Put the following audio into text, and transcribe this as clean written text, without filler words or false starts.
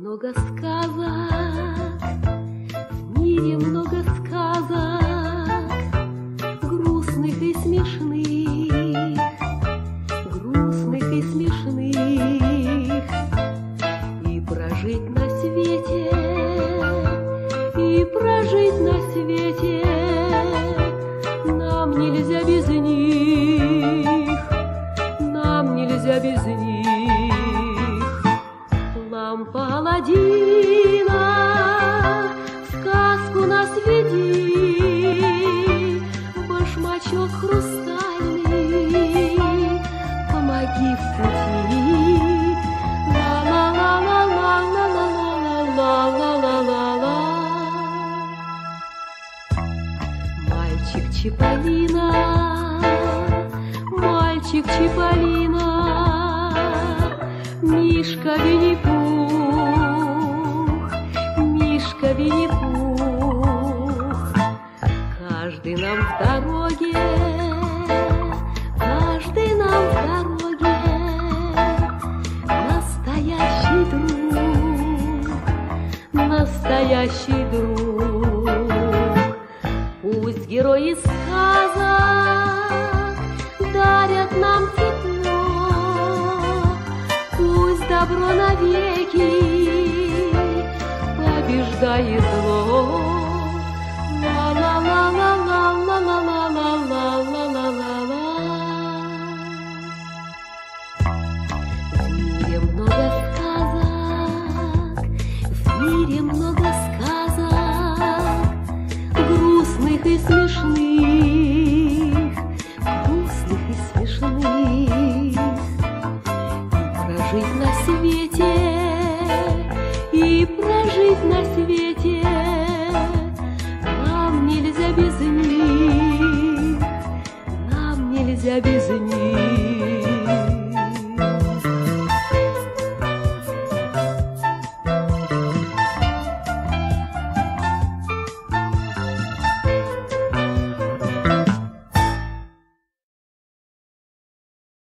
много сказок, в мире много сказок, грустных и смешных, грустных и смешных. И прожить на свете, и прожить на свете нам нельзя без них, нам нельзя без них. Лампа Аладдина, сказку нас веди, башмачок хрустальный, помоги в пути. Ла-ла-ла-ла-ла-ла-ла-ла-ла-ла-ла-ла. Мальчик Чиполлино, мальчик Чиполлино, Мишка Винни-Пух, Мишка Винни-Пух. Каждый нам в дороге, каждый нам в дороге настоящий друг, настоящий друг. Пусть герои сказок дарят нам тепло, пусть добро навеки побеждает зло. Ла-ла-ла-ла-ла-ла-ла-ла-ла-ла-ла-ла. В мире много сказок, в мире много сказок, грустных и смешных, грустных и смешных. Прожить на свете, и прожить на свете нам нельзя без них, нам нельзя без